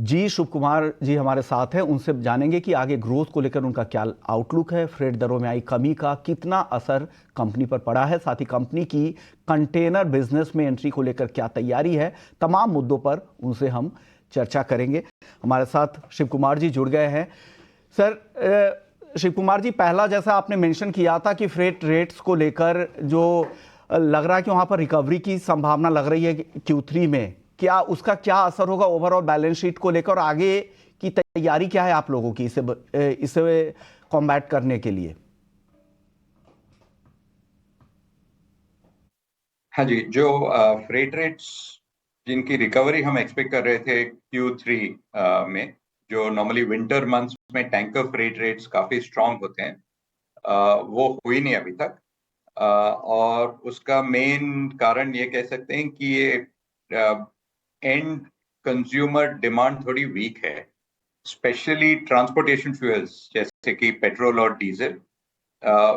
जी शिव कुमार जी हमारे साथ हैं, उनसे जानेंगे कि आगे ग्रोथ को लेकर उनका क्या आउटलुक है, फ्रेट दरों में आई कमी का कितना असर कंपनी पर पड़ा है, साथ ही कंपनी की कंटेनर बिजनेस में एंट्री को लेकर क्या तैयारी है। तमाम मुद्दों पर उनसे हम चर्चा करेंगे। हमारे साथ शिव कुमार जी जुड़ गए हैं। सर शिव कुमार जी, पहला जैसा आपने मेंशन किया था कि फ्रेट रेट्स को लेकर जो लग रहा है कि वहां पर रिकवरी की संभावना लग रही है Q3 में, क्या उसका क्या असर होगा ओवरऑल बैलेंस शीट को लेकर, और आगे की तैयारी क्या है आप लोगों की इसे कॉम्बैट करने के लिए? हाँ जी, जो फ्रेट रेट्स जिनकी रिकवरी हम एक्सपेक्ट कर रहे थे Q3 में, जो नॉर्मली विंटर मंथ्स में टैंकर फ्रेट रेट्स काफी स्ट्रांग होते हैं, वो हुई नहीं अभी तक। और उसका मेन कारण ये कह सकते हैं कि ये एंड कंज्यूमर डिमांड थोड़ी वीक है, स्पेशली ट्रांसपोर्टेशन फ्यूल्स जैसे कि पेट्रोल और डीजल,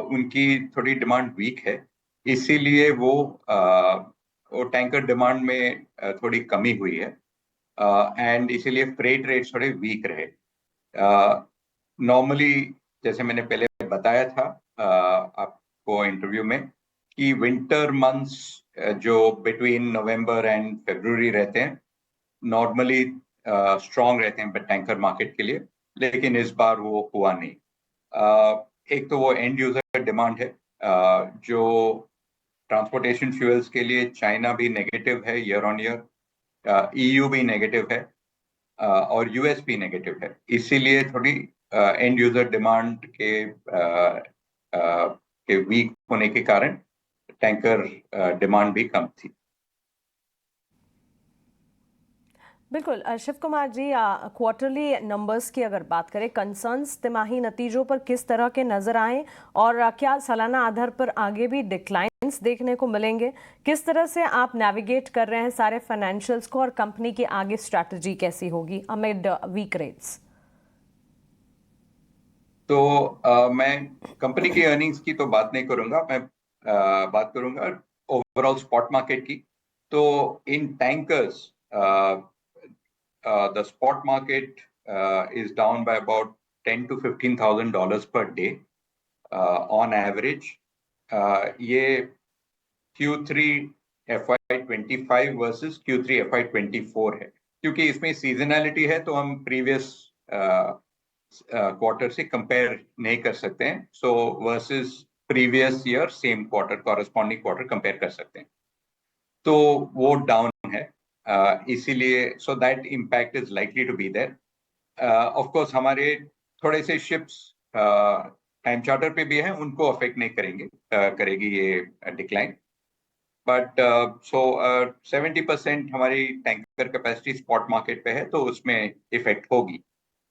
उनकी थोड़ी डिमांड वीक है। इसीलिए वो टैंकर डिमांड में थोड़ी कमी हुई है, एंड इसीलिए फ्रेट रेट्स थोड़े वीक रहे। नॉर्मली जैसे मैंने पहले बताया था आपको इंटरव्यू में, कि विंटर मंथ्स जो बिटवीन नवंबर एंड फरवरी रहते हैं, नॉर्मली स्ट्रांग रहते हैं टैंकर मार्केट के लिए, लेकिन इस बार वो हुआ नहीं। एक तो वो एंड यूजर डिमांड है, जो ट्रांसपोर्टेशन फ्यूल्स के लिए चाइना भी नेगेटिव है ईयर ऑन ईयर, EU भी नेगेटिव है, और US भी नेगेटिव है। इसीलिए थोड़ी एंड यूजर डिमांड के वीक होने के कारण टैंकर डिमांड भी कम थी। बिल्कुल। शिव कुमार जी, क्वार्टरली नंबर्स की अगर बात करें, कंसर्न्स तिमाही नतीजों पर किस तरह के नजर आए, और क्या सालाना आधार पर आगे भी डिक्लाइंस देखने को मिलेंगे? किस तरह से आप नेविगेट कर रहे हैं सारे फाइनेंशियल्स को, और कंपनी की आगे स्ट्रैटेजी कैसी होगी अमिड वीक रेट्स? तो मैं कंपनी की अर्निंग्स की तो बात नहीं करूंगा, मैं बात करूंगा ओवरऑल स्पॉट मार्केट की। तो इन tankers the spot market is down by about $10,000 to $15,000 per day on average. ये Q3 FY25 versus Q3 FY24 है, क्योंकि इसमें सीजनैलिटी है तो हम प्रीवियस क्वार्टर से कंपेयर नहीं कर सकते हैं। So versus previous year same quarter, corresponding quarter compare कर सकते हैं। तो वो डाउन है, इसीलिए so that impact is likely to be there. Of course हमारे थोड़े से शिप्स टाइम चार्टर पे भी हैं, उनको अफेक्ट नहीं करेगी ये डिक्लाइन। बट सो 70% हमारी टैंकर कैपेसिटी स्पॉट मार्केट पे है, तो उसमें इफेक्ट होगी।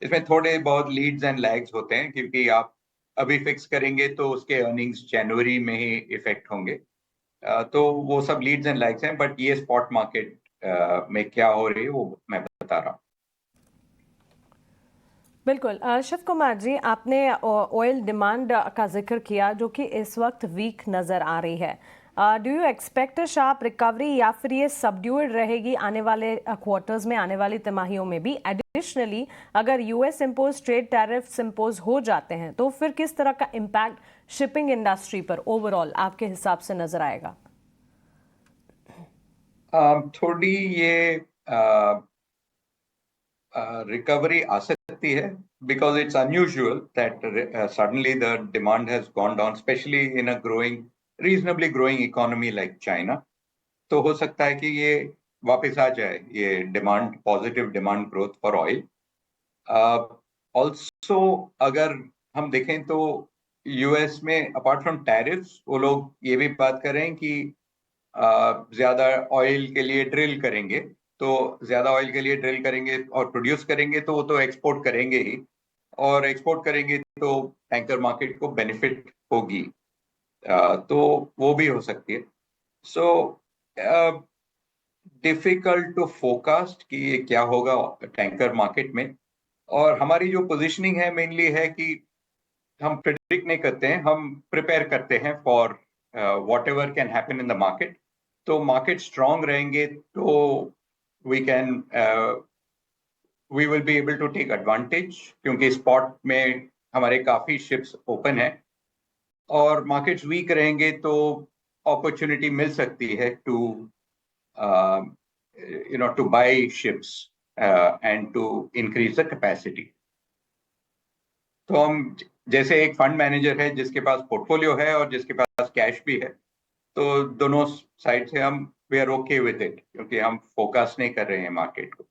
इसमें थोड़े बहुत लीड्स एंड लैग्स होते हैं, क्योंकि आप अभी फिक्स करेंगे तो उसके अर्निंग्स जनवरी में ही इफेक्ट होंगे। तो वो सब लीड्स एंड लैग्स हैं, बट ये स्पॉट मार्केट में क्या हो रही है वो मैं बता रहा हूँ। बिल्कुल। शिव कुमार जी, आपने ऑयल डिमांड का जिक्र किया जो कि इस वक्त वीक नज़र आ रही है। Do you expect a sharp recovery, या फिर ये सबड्यूड रहेगी आने वाले क्वार्टर्स में, आने वाली तिमाहियों में भी? एडिशनली, अगर US impose trade tariffs impose हो जाते हैं तो फिर किस तरह का इम्पैक्ट शिपिंग इंडस्ट्री पर ओवरऑल आपके हिसाब से नजर आएगा? थोड़ी ये recovery आ सकती है, because it's unusual that suddenly the demand has gone down, especially in a reasonably growing economy like China. तो हो सकता है कि ये वापस आ जाए, ये positive demand growth for oil. Also अगर हम देखें तो US में अपार्ट फ्रॉम टैरिफ्स, वो लोग ये भी बात कर रहे हैं कि ज्यादा ऑयल के लिए ड्रिल करेंगे। तो ज्यादा ऑयल के लिए ड्रिल करेंगे और प्रोड्यूस करेंगे, तो वो तो एक्सपोर्ट करेंगे ही, और एक्सपोर्ट करेंगे तो टैंकर मार्केट को बेनिफिट होगी। तो वो भी हो सकती है। सो डिफिकल्ट टू फोरकास्ट कि ये क्या होगा टैंकर मार्केट में। और हमारी जो पोजीशनिंग है मेनली है कि हम प्रिडिक्ट नहीं करते हैं, हम प्रिपेयर करते हैं for whatever can happen in the market. तो मार्केट स्ट्रांग रहेंगे तो we can we will be able to take advantage, क्योंकि स्पॉट में हमारे काफी शिप्स ओपन है, और मार्केट्स वीक रहेंगे तो अपॉर्चुनिटी मिल सकती है to to buy ships and to increase the capacity. तो हम जैसे एक फंड मैनेजर है जिसके पास पोर्टफोलियो है और जिसके पास कैश भी है, तो दोनों साइड से हम we are okay with it, क्योंकि हम फोकस नहीं कर रहे हैं मार्केट को।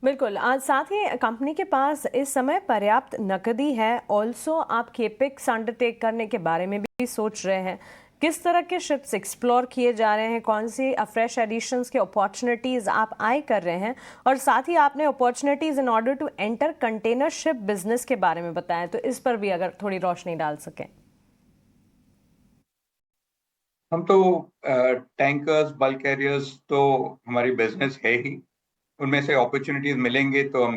बिल्कुल। आज साथ ही कंपनी के पास इस समय पर्याप्त नकदी है। ऑल्सो आप केपेक्स अंडरटेक करने के बारे में भी सोच रहे हैं। किस तरह के शिप्स एक्सप्लोर किए जा रहे हैं, कौन सी फ्रेश एडिशंस के अपॉर्चुनिटीज आप आई कर रहे हैं, और साथ ही आपने opportunities in order to enter container ship business के बारे में बताया, तो इस पर भी अगर थोड़ी रोशनी डाल सकें। हम तो टैंकर्स, बल्क कैरियर्स तो हमारी बिजनेस है ही, उनमें से अपॉर्चुनिटीज मिलेंगे तो हम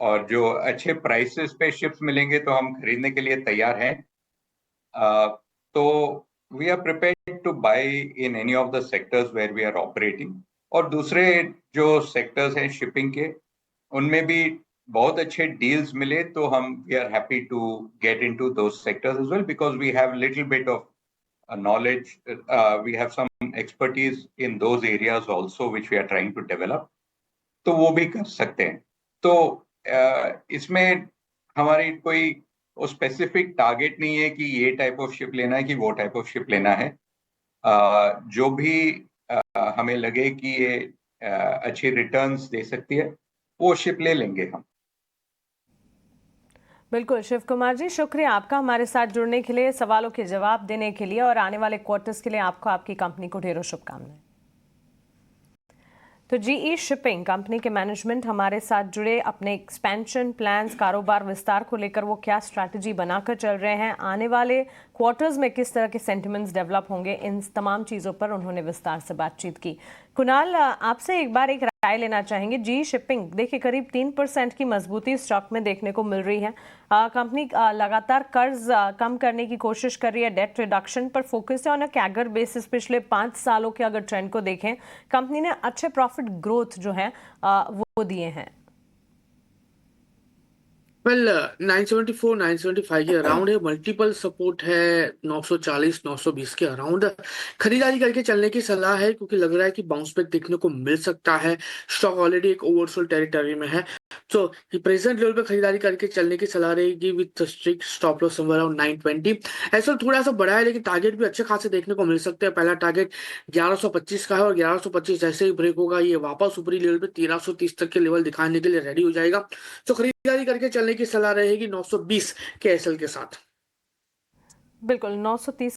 और जो अच्छे प्राइसेस पे शिप्स मिलेंगे तो हम खरीदने के लिए तैयार हैं। तो we are prepared to buy in any of the sectors where we are operating. और दूसरे जो सेक्टर्स हैं शिपिंग के, उनमें भी बहुत अच्छे डील्स मिले तो हम we are happy to get into those sectors as well, because we have little bit of knowledge, we have some expertise in those areas also which we are trying to develop, तो वो भी कर सकते हैं। तो इसमें हमारी कोई स्पेसिफिक टारगेट नहीं है कि ये टाइप ऑफ शिप लेना है कि वो टाइप ऑफ शिप लेना है। जो भी हमें लगे कि ये अच्छी रिटर्न्स दे सकती है, वो शिप ले लेंगे हम। बिल्कुल शिव कुमार जी, शुक्रिया आपका हमारे साथ जुड़ने के लिए, सवालों के जवाब देने के लिए, और आने वाले क्वार्टर्स के लिए आपको आपकी कंपनी को ढेरों शुभकामनाएं। तो जीई शिपिंग कंपनी के मैनेजमेंट हमारे साथ जुड़े, अपने एक्सपेंशन प्लान्स, कारोबार विस्तार को लेकर वो क्या स्ट्रैटेजी बनाकर चल रहे हैं, आने वाले क्वार्टर्स में किस तरह के सेंटिमेंट्स डेवलप होंगे, इन तमाम चीज़ों पर उन्होंने विस्तार से बातचीत की। कुणाल, आपसे एक बार एक राय लेना चाहेंगे। जी शिपिंग देखिए करीब 3% की मजबूती स्टॉक में देखने को मिल रही है। कंपनी लगातार कर्ज कम करने की कोशिश कर रही है, डेट रिडक्शन पर फोकस है। ऑन अ कैगर बेसिस पिछले 5 सालों के अगर ट्रेंड को देखें, कंपनी ने अच्छे प्रॉफिट ग्रोथ जो है वो दिए हैं। वेल 974 975 के अराउंड है, मल्टीपल सपोर्ट है 940 920 के अराउंड। खरीदारी करके चलने की सलाह है, क्योंकि लग रहा है कि बाउंस बैक देखने को मिल सकता है। स्टॉक ऑलरेडी एक ओवरसोल्ड टेरिटरी में है, तो प्रेजेंट लेवल पे खरीदारी करके चलने की सलाह रहेगी with strict stop loss somewhere around 920। ऐसा थोड़ा सा बड़ा है, लेकिन टारगेट भी अच्छे खासे देखने को मिल सकते हैं। पहला टारगेट 1125 का है, और 1125 जैसे ही ब्रेक होगा ये वापस ऊपरी लेवल पे 1330 तक के लेवल दिखाने के लिए रेडी हो जाएगा। तो खरीदारी करके चलने की सलाह रहेगी 920 के एसएल के साथ। बिल्कुल 930